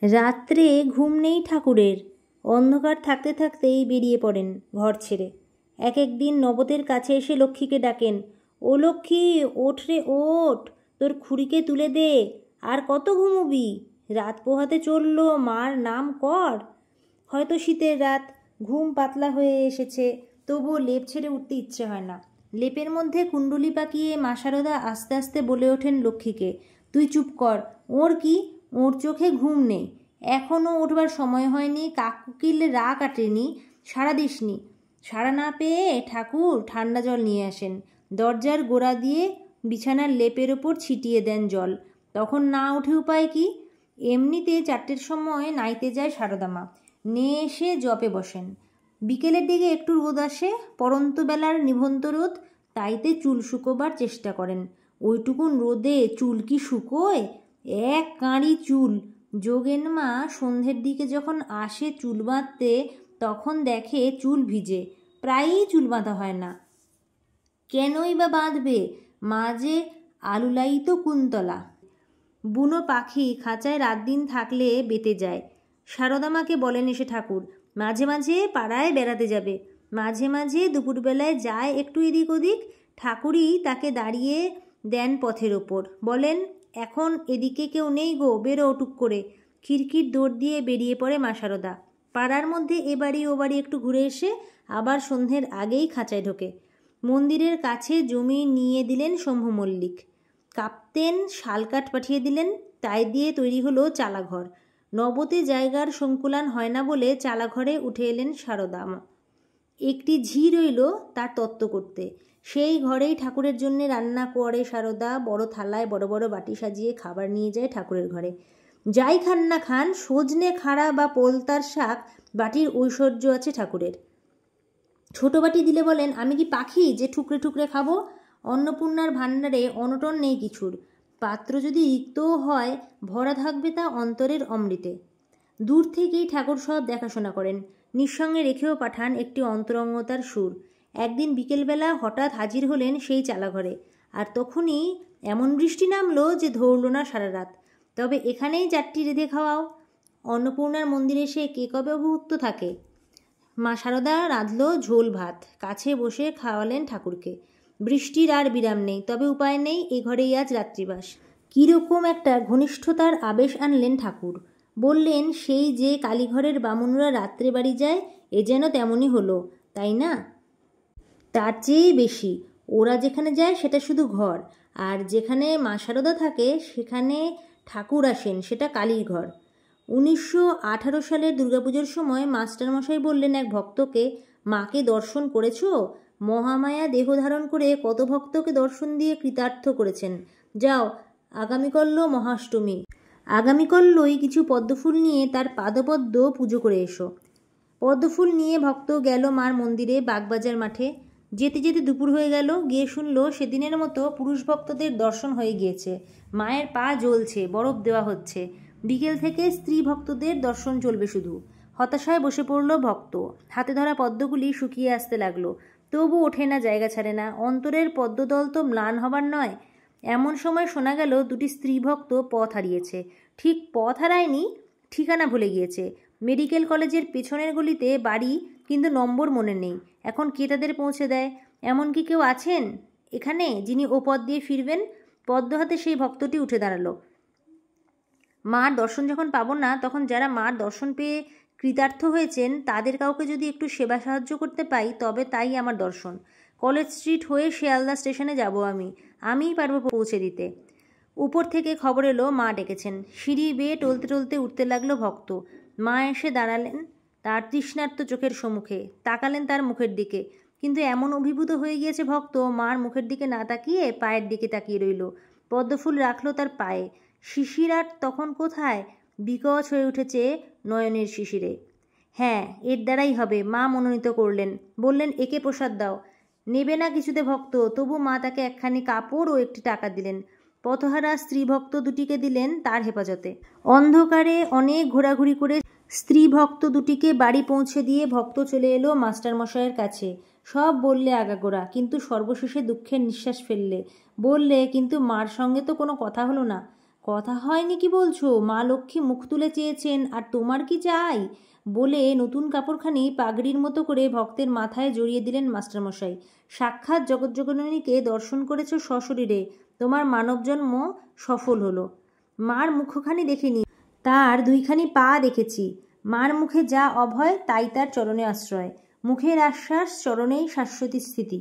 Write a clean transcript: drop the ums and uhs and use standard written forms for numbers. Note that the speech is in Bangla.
রাত্রে ঘুম নেই ঠাকুরের। অন্ধকার থাকতে থাকতেই বেরিয়ে পড়েন ঘর ছেড়ে। এক একদিন নবদের কাছে এসে লক্ষ্মীকে ডাকেন, ও লক্ষ্মী, ওঠ রে ওঠ, তোর খুড়িকে তুলে দে, আর কত ঘুমোবি, রাত পোহাতে চলল, মার নাম কর। হয়তো শীতের রাত, ঘুম পাতলা হয়ে এসেছে, তবুও লেপ ছেড়ে উঠতে ইচ্ছে হয় না। লেপের মধ্যে কুণ্ডলি পাকিয়ে মা শারদা আস্তে আস্তে বলে ওঠেন লক্ষ্মীকে, তুই চুপ কর, ওর কি, ওর চোখে ঘুম নেই, এখনও উঠবার সময় হয়নি, কাকুকিল রা কাটেনি, সাড়া দিসনি। সাড়া না পেয়ে ঠাকুর ঠান্ডা জল নিয়ে আসেন, দরজার গোড়া দিয়ে বিছানার লেপের ওপর ছিটিয়ে দেন জল। তখন না উঠে উপায় কি? এমনিতে 4টের সময় নাইতে যায় সারদামা, নিয়ে এসে জপে বসেন। বিকেলের দিকে একটু রোদ আসে, পরন্ত বেলার নিভন্ত রোদ, তাইতে চুল শুকোবার চেষ্টা করেন। ওইটুকুন রোদে চুল কি শুকোয়? এক কাঁড়ি চুল। যোগেন মা সন্ধ্যের দিকে যখন আসে চুল বাঁধতে, তখন দেখে চুল ভিজে, প্রায়ই চুল বাঁধা হয় না। কেনই বা বাঁধবে? মা যে আলুলায়িত কুন্তলা, বুনো পাখি, খাঁচায় রাত দিন থাকলে বেঁতে যায়। সারদামাকে বলেন এসে ঠাকুর, মাঝে মাঝে পাড়ায় বেড়াতে যাবে, মাঝে মাঝে দুপুরবেলায় যায় একটু এদিক ওদিক। ঠাকুরই তাকে দাঁড়িয়ে দেন পথের ওপর, বলেন, এখন এদিকে কেউ নেই গো, বেরো টুক করে। খিড়কির দৌড় দিয়ে বেরিয়ে পড়ে মা শারদা। পাড়ার মধ্যে এ বাড়ি ও বাড়ি একটু ঘুরে এসে আবার সন্ধ্যের আগেই খাঁচায় ঢোকে। মন্দিরের কাছে জমি নিয়ে দিলেন শম্ভু মল্লিক। কাপ্তেন শালকাঠ পাঠিয়ে দিলেন, তাই দিয়ে তৈরি হলো চালাঘর। নবতে জায়গার সংকুলান হয় না বলে চালাঘরে উঠে এলেন সারদা। একটি ঝি রইল তার তত্ত্ব করতে। সেই ঘরেই ঠাকুরের জন্যে রান্না করে সারদা, বড় থালায় বড় বড় বাটি সাজিয়ে খাবার নিয়ে যায় ঠাকুরের ঘরে। যাই খান না খান, সজনে খাড়া বা পোলতার শাক বাটির ঐশ্বর্য আছে ঠাকুরের। ছোট বাটি দিলে বলেন, আমি কি পাখি যে ঠুকরে ঠুকরে খাবো? অন্নপূর্ণার ভাণ্ডারে অনটন নেই কিছুর। পাত্র যদি রিক্তও হয়, ভরা থাকবে তা অন্তরের অমৃতে। দূর থেকেই ঠাকুর সব দেখাশোনা করেন, নিঃসঙ্গে রেখেও পাঠান একটি অন্তরঙ্গতার সুর। একদিন বিকেলবেলা হঠাৎ হাজির হলেন সেই চালাঘরে, আর তখনই এমন বৃষ্টি নামলো যে ধরল না সারা রাত। তবে এখানেই 4টি রেঁধে খাওয়াও। অন্নপূর্ণার মন্দিরে সে কে কবে অভুক্ত থাকে? মা শারদা রাঁধল ঝোল ভাত, কাছে বসে খাওয়ালেন ঠাকুরকে। বৃষ্টির আর বিরাম নেই, তবে উপায় নেই, এ ঘরেই আজ রাত্রিবাস। কীরকম একটা ঘনিষ্ঠতার আবেশ আনলেন ঠাকুর। বললেন, সেই যে কালীঘরের বামুনরা রাত্রে বাড়ি যায়, এ যেন তেমনই হলো, তাই না? তার চেয়ে বেশি, ওরা যেখানে যায় সেটা শুধু ঘর, আর যেখানে মা শারদা থাকে সেখানে ঠাকুর আসেন, সেটা কালীর ঘর। 1918 সালের দুর্গাপুজোর সময় মাস্টারমশাই বললেন এক ভক্তকে, মাকে দর্শন করেছ? মহামায়া দেহ ধারণ করে কত ভক্তকে দর্শন দিয়ে কৃতার্থ করেছেন। যাও, আগামীকল্য মহাষ্টমী, আগামীকল্যই কিছু পদ্মফুল নিয়ে তার পাদপদ্ম পুজো করে এসো। পদ্মফুল নিয়ে ভক্ত গেল মার মন্দিরে বাগবাজার মাঠে। যেতে যেতে দুপুর হয়ে গেল। গিয়ে শুনল সেদিনের মতো পুরুষ ভক্তদের দর্শন হয়ে গিয়েছে, মায়ের পা জ্বলছে, বরফ দেওয়া হচ্ছে। বিকেল থেকে স্ত্রী ভক্তদের দর্শন চলবে শুধু। হতাশায় বসে পড়ল ভক্ত, হাতে ধরা পদ্মগুলি শুকিয়ে আসতে লাগলো, তবু ওঠে না, জায়গা ছাড়ে না। অন্তরের পদ্মদল তো ম্লান হবার নয়। এমন সময় শোনা গেল দুটি স্ত্রী ভক্ত পথ হারিয়েছে। ঠিক পথ হারায়নি, ঠিকানা ভুলে গিয়েছে। মেডিকেল কলেজের পেছনের গলিতে বাড়ি, কিন্তু নম্বর মনে নেই। এখন কে তাদের পৌঁছে দেয়? এমন কি কেউ আছেন এখানে যিনি ও পথ দিয়ে ফিরবেন? পদ্ম হাতে সেই ভক্তটি উঠে দাঁড়ালো। মার দর্শন যখন পাবো না, তখন যারা মার দর্শন পেয়ে কৃতার্থ হয়েছেন তাদের কাউকে যদি একটু সেবা সাহায্য করতে পাই, তবে তাই আমার দর্শন। কলেজ স্ট্রিট হয়ে শিয়ালদা স্টেশনে যাব আমিই পারবো পৌঁছে দিতে। উপর থেকে খবর এলো মা ডেকেছেন। সিঁড়ি বেয়ে টলতে টলতে উঠতে লাগলো ভক্ত। মা এসে দাঁড়ালেন তার তৃষ্ণার্ত চোখের সম্মুখে, তাকালেন তার মুখের দিকে, কিন্তু এমন অভিভূত হয়ে গিয়েছে ভক্ত, মার মুখের দিকে না তাকিয়ে পায়ের দিকে তাকিয়ে রইল। পদ্মফুল রাখলো তার পায়ে। শিশির আর তখন কোথায়, বিকচ হয়ে উঠেছে নয়নের শিশিরে। হ্যাঁ, এর দ্বারাই হবে, মা মনোনীত করলেন। বললেন, একে প্রসাদ দাও। নেবে না কিছুতে ভক্ত, তবু মা তাকে একখানি কাপড় ও একটি টাকা দিলেন। পথহারা স্ত্রী ভক্ত দুটিকে দিলেন তার হেফাজতে। অন্ধকারে অনেক ঘোরাঘুরি করে স্ত্রী ভক্ত দুটিকে বাড়ি পৌঁছে দিয়ে ভক্ত চলে এলো মাস্টারমশাইয়ের কাছে। সব বললে আগাগোড়া, কিন্তু সর্বশেষে দুঃখের নিঃশ্বাস ফেললে। বললে, কিন্তু মার সঙ্গে তো কোনো কথা হলো না। কথা হয়নি কি বলছো? মা লক্ষ্মী মুখ তুলে চেয়েছেন, আর তোমার কি চাই? বলে নতুন কাপড়খানি পাগড়ির মতো করে ভক্তের মাথায় জড়িয়ে দিলেন মাস্টারমশাই। সাক্ষাৎ জগৎজননীকে দর্শন করেছ সশরীরে, তোমার মানবজন্ম সফল হলো। মার মুখখানি দেখিনি, তার দুইখানি পা দেখেছি। মার মুখে যা অভয় তাই তার চরণে আশ্রয়, মুখের আশ্বাস, চরণেই শাশ্বতী স্থিতি।